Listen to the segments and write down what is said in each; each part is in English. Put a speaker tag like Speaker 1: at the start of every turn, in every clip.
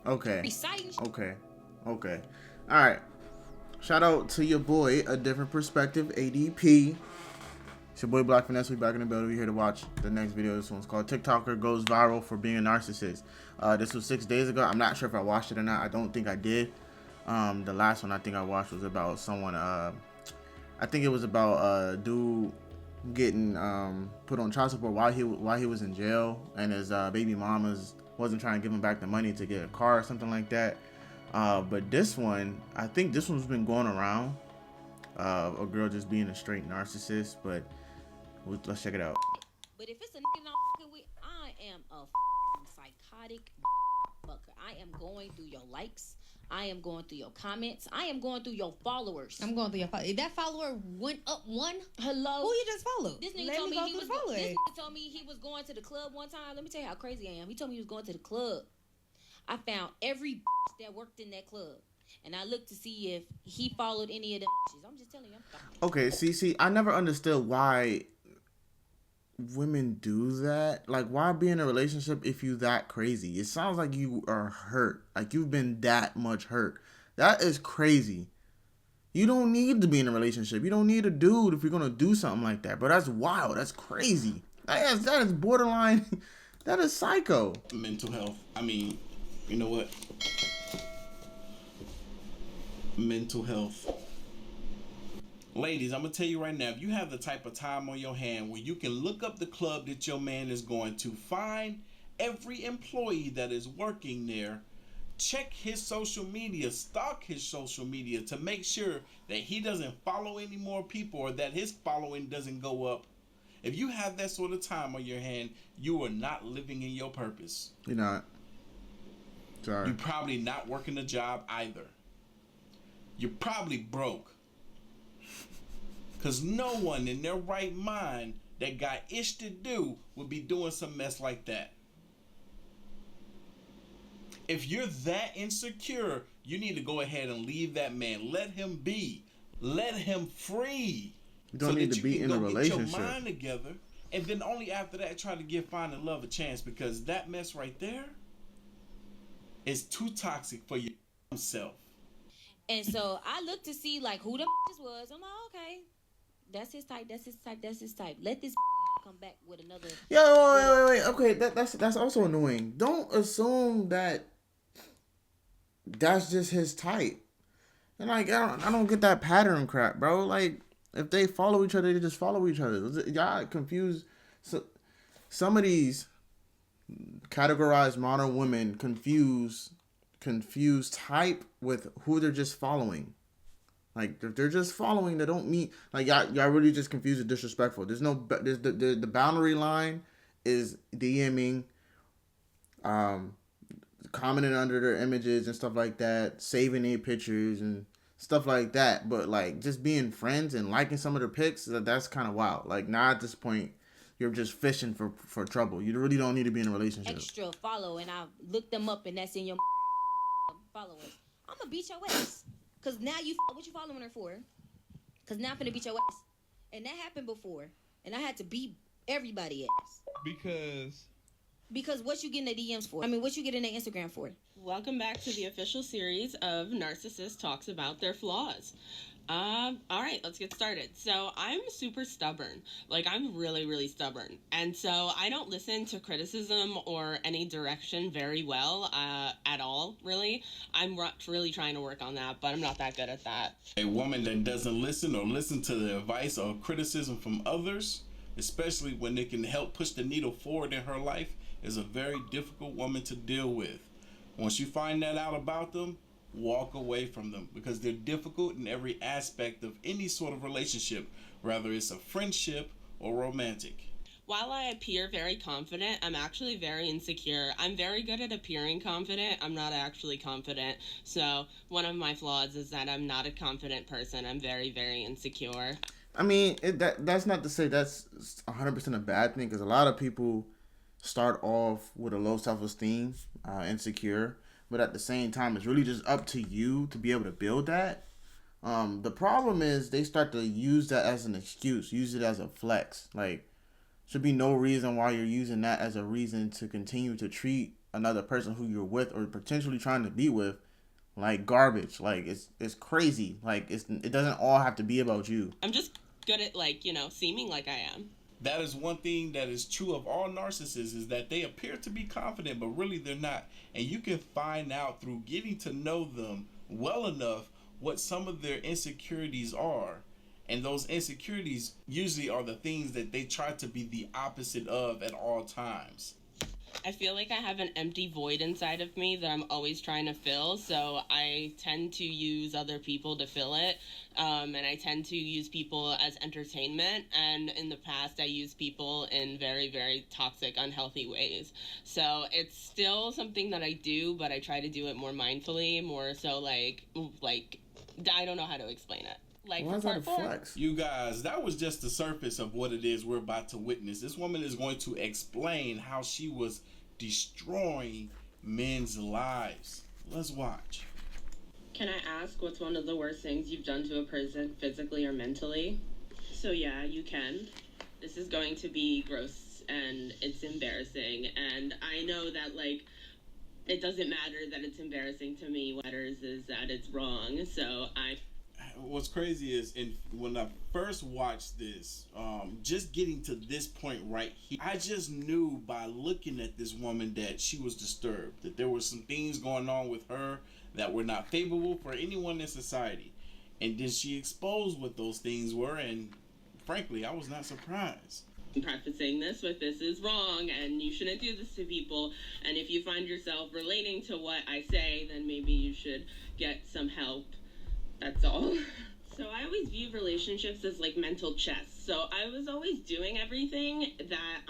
Speaker 1: Okay.
Speaker 2: Reciting.
Speaker 1: Okay. Okay. All right. Shout out to your boy, A Different Perspective, ADP. It's your boy BLKFinesse. We back in the building. We're here to watch the next video. This one's called TikToker Goes Viral for Being a Narcissist. This was 6 days ago. I'm not sure if I watched it or not. I don't think I did. The last one I think I watched was about someone. I think it was about a dude getting put on child support while he was in jail, and his baby mamas wasn't trying to give him back the money to get a car or something like that. But this one, I think this one's been going around. A girl just being a straight narcissist, but let's check it out.
Speaker 2: But if it's a nigga not fucking with, I am a psychotic fucker. I am going through your likes. I am going through your comments. I am going through your followers.
Speaker 3: I'm going through your followers. If that follower went up one,
Speaker 2: hello,
Speaker 3: who you just followed?
Speaker 2: This nigga told me he was going to the club one time. Let me tell you how crazy I am. He told me he was going to the club. I found every that worked in that club, and I looked to see if he followed any of them. I'm just telling you.
Speaker 1: Okay, see, I never understood why women do that. Like, why be in a relationship if you that crazy? It sounds like you are hurt. Like, you've been that much hurt. That is crazy. You don't need to be in a relationship. You don't need a dude if you're gonna do something like that. But that's wild. That's crazy. That is borderline. That is psycho.
Speaker 4: Mental health. I mean, you know what? Mental health. Ladies, I'm going to tell you right now, if you have the type of time on your hand where you can look up the club that your man is going to, find every employee that is working there, check his social media, stalk his social media to make sure that he doesn't follow any more people or that his following doesn't go up. If you have that sort of time on your hand, you are not living in your purpose.
Speaker 1: You're not. Sorry.
Speaker 4: You're probably not working a job either. You're probably broke. Because no one in their right mind that got ish to do would be doing some mess like that. If you're that insecure, you need to go ahead and leave that man. Let him be. Let him free.
Speaker 1: You don't need to be in a relationship.
Speaker 4: Get your mind together, and then only after that try to give finding love a chance, because that mess right there is too toxic for yourself.
Speaker 2: And so I looked to see like who the was. I'm like, okay, that's his type. That's his type. That's his type. Let this come back with another.
Speaker 1: Yo, wait. Okay, that's also annoying. Don't assume that that's just his type. And like, I don't get that pattern crap, bro. Like, if they follow each other, they just follow each other. Y'all confused. So, some of these categorized modern women confuse type with who they're just following. Like, if they're just following, they don't mean, like, y'all really just confused and disrespectful. There's the boundary line is DMing, commenting under their images and stuff like that, saving their pictures and stuff like that. But like, just being friends and liking some of their pics, that's kind of wild. Like, now at this point, you're just fishing for trouble. You really don't need to be in a relationship.
Speaker 2: Extra follow, and I looked them up, and that's in your followers. I'm gonna beat your ass. Cause now what you following her for? Cause now I'm finna beat your ass. And that happened before. And I had to beat everybody ass. Because what you getting the DMs for? I mean, what you getting the Instagram for?
Speaker 5: Welcome back to the official series of Narcissist Talks About Their Flaws. All right, let's get started. So I'm super stubborn. Like, I'm really, really stubborn. And so I don't listen to criticism or any direction very well at all, really. I'm really trying to work on that, but I'm not that good at that.
Speaker 4: A woman that doesn't listen or listen to the advice or criticism from others, especially when it can help push the needle forward in her life, is a very difficult woman to deal with. Once you find that out about them, walk away from them, because they're difficult in every aspect of any sort of relationship, whether it's a friendship or romantic.
Speaker 5: While I appear very confident, I'm actually very insecure. I'm very good at appearing confident. I'm not actually confident. So one of my flaws is that I'm not a confident person. I'm very, very insecure.
Speaker 1: I mean, that's not to say that's 100% a bad thing, because a lot of people start off with a low self-esteem, insecure. But at the same time, it's really just up to you to be able to build that. The problem is they start to use that as an excuse, use it as a flex. Like, should be no reason why you're using that as a reason to continue to treat another person who you're with or potentially trying to be with like garbage. Like it's crazy. Like it doesn't all have to be about you.
Speaker 5: I'm just good at, like, you know, seeming like I am.
Speaker 4: That is one thing that is true of all narcissists, is that they appear to be confident, but really they're not. And you can find out through getting to know them well enough what some of their insecurities are. And those insecurities usually are the things that they try to be the opposite of at all times.
Speaker 5: I feel like I have an empty void inside of me that I'm always trying to fill, so I tend to use other people to fill it, and I tend to use people as entertainment, and in the past I used people in very, very toxic, unhealthy ways. So it's still something that I do, but I try to do it more mindfully, more so like I don't know how to explain it. Like,
Speaker 1: Why is that a flex?
Speaker 4: You guys, that was just the surface of what it is we're about to witness. This woman is going to explain how she was destroying men's lives. Let's watch.
Speaker 5: Can I ask what's one of the worst things you've done to a person, physically or mentally? So yeah, you can. This is going to be gross and it's embarrassing, and I know that, like, it doesn't matter that it's embarrassing to me. What matters is that it's wrong. So
Speaker 4: What's crazy is when I first watched this, just getting to this point right here, I just knew by looking at this woman that she was disturbed, that there were some things going on with her that were not favorable for anyone in society. And then she exposed what those things were, and frankly, I was not surprised.
Speaker 5: I'm prefacing this with "this is wrong and you shouldn't do this to people, and if you find yourself relating to what I say, then maybe you should get some help. That's all." So I always view relationships as like mental chess. So I was always doing everything that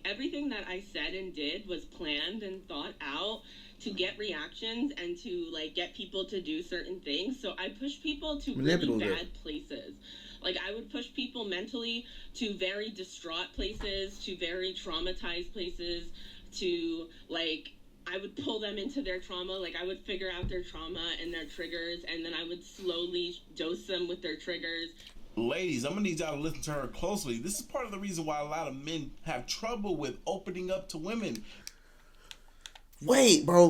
Speaker 5: everything that I said and did was planned and thought out to get reactions and to like get people to do certain things. So I pushed people to really bad places. Like, I would push people mentally to very distraught places, to very traumatized places, to, like, I would pull them into their trauma. Like, I would figure out their trauma and their triggers, and then I would slowly dose them with their triggers.
Speaker 4: Ladies, I'm gonna need y'all to listen to her closely. This is part of the reason why a lot of men have trouble with opening up to women.
Speaker 1: Wait, bro.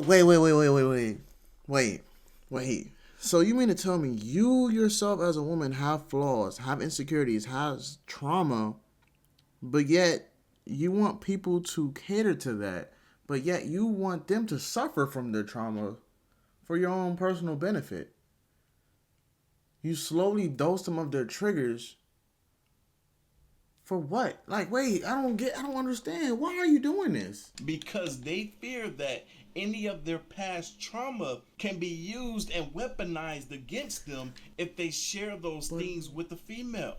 Speaker 1: Wait. So you mean to tell me you yourself as a woman have flaws, have insecurities, has trauma, but yet you want people to cater to that, but yet you want them to suffer from their trauma for your own personal benefit? You slowly dose them of their triggers for what? Like, wait, I don't understand. Why are you doing this?
Speaker 4: Because they fear that any of their past trauma can be used and weaponized against them if they share those things with the female.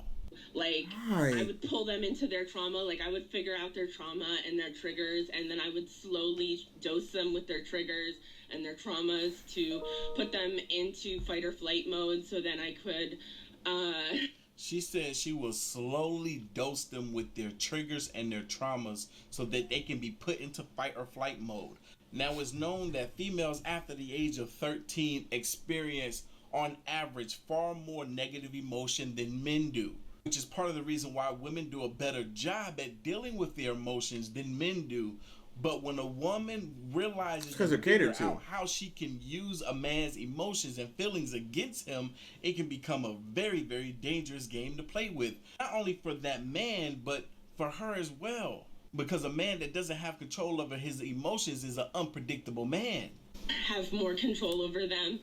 Speaker 5: Like, I would pull them into their trauma. Like, I would figure out their trauma and their triggers, and then I would slowly dose them with their triggers and their traumas to put them into fight or flight mode, so then I could
Speaker 4: She said she will slowly dose them with their triggers and their traumas so that they can be put into fight or flight mode. Now, it's known that females after the age of 13 experience, on average, far more negative emotion than men do, which is part of the reason why women do a better job at dealing with their emotions than men do. But when a woman realizes how she can use a man's emotions and feelings against him, it can become a very, very dangerous game to play with. Not only for that man, but for her as well. Because a man that doesn't have control over his emotions is an unpredictable man.
Speaker 5: Have more control over them.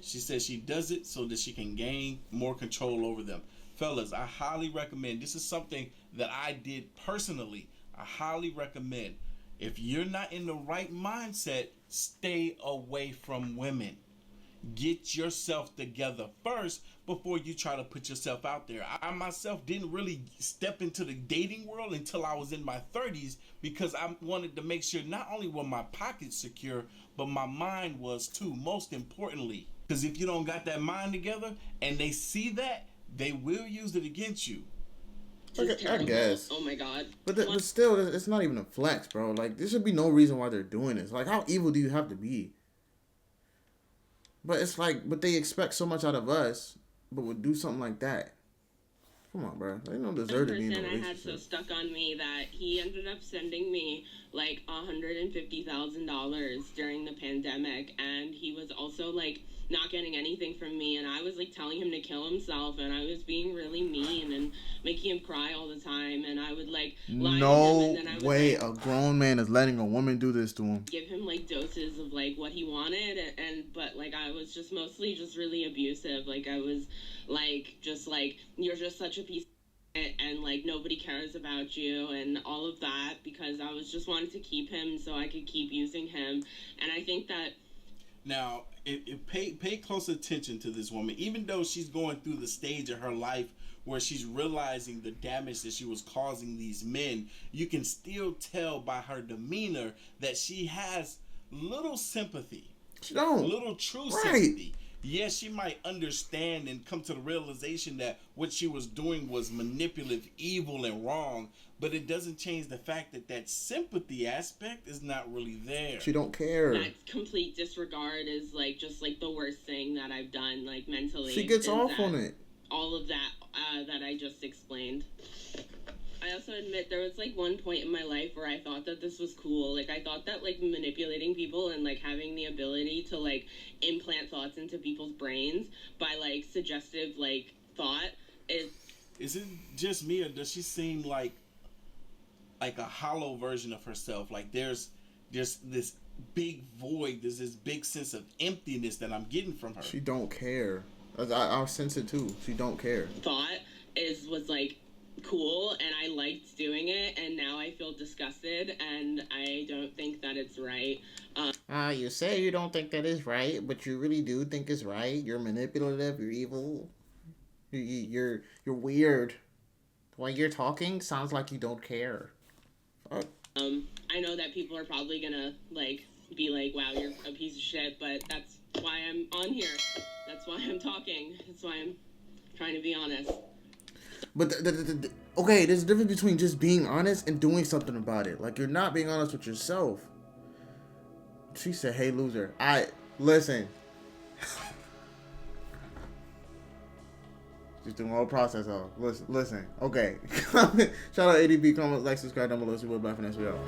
Speaker 4: She says she does it so that she can gain more control over them. Fellas, I highly recommend. This is something that I did personally. I highly recommend. If you're not in the right mindset, stay away from women. Get yourself together first before you try to put yourself out there. I myself didn't really step into the dating world until I was in my 30s because I wanted to make sure not only were my pockets secure, but my mind was too, most importantly. Because if you don't got that mind together and they see that, they will use it against you.
Speaker 1: Okay, I guess.
Speaker 5: Oh my god.
Speaker 1: But still, it's not even a flex, bro. Like, there should be no reason why they're doing this. Like, how evil do you have to be? But it's like, but they expect so much out of us, but would do something like that. Come on, bro. They don't deserve to be in a
Speaker 5: person I had so
Speaker 1: relationship.
Speaker 5: stuck on me that he ended up sending me like $150,000 during the pandemic, and he was also like not getting anything from me, and I was like telling him to kill himself, and I was being really mean and making him cry all the time, and I would like lie to him,
Speaker 1: No
Speaker 5: and then I would
Speaker 1: way
Speaker 5: like,
Speaker 1: a grown man is letting a woman do this to him.
Speaker 5: give him like doses of like what he wanted, but like I was just mostly just really abusive. Like I was like just like, you're just such a piece of shit, and like nobody cares about you and all of that, because I was just wanting to keep him so I could keep using him. And I think that
Speaker 4: Now, pay close attention to this woman. Even though she's going through the stage of her life where she's realizing the damage that she was causing these men, you can still tell by her demeanor that she has little sympathy.
Speaker 1: She don't.
Speaker 4: Little true
Speaker 1: Right.
Speaker 4: sympathy. Yes, she might understand and come to the realization that what she was doing was manipulative, evil, and wrong, but it doesn't change the fact that that sympathy aspect is not really there.
Speaker 1: She don't care.
Speaker 5: that complete disregard is like just like the worst thing that I've done, like mentally.
Speaker 1: She gets
Speaker 5: is
Speaker 1: off
Speaker 5: that
Speaker 1: on it.
Speaker 5: all of that that I just explained. I also admit there was like one point in my life where I thought that this was cool. Like I thought that like manipulating people and like having the ability to like implant thoughts into people's brains by like suggestive like thought
Speaker 4: Is it just me, or does she seem like a hollow version of herself? Like there's this big void, there's this big sense of emptiness that I'm getting from her.
Speaker 1: She don't care. I sense it too. She don't care.
Speaker 5: thought was like cool, and I liked doing it, and now I feel disgusted, and I don't think that it's right.
Speaker 1: You say you don't think that is right, but you really do think it's right. You're manipulative. You're evil. You're weird. The way you're talking sounds like you don't care. Fuck.
Speaker 5: I know that people are probably gonna like be like, wow, you're a piece of shit, but that's why I'm on here. That's why I'm talking. That's why I'm trying to be honest.
Speaker 1: But okay, there's a difference between just being honest and doing something about it. Like, you're not being honest with yourself. She said, "Hey, loser." Listen. Just doing the whole process of listen. Okay. Shout out ADB, comment, like, subscribe down below. See what BLKFinesse we out.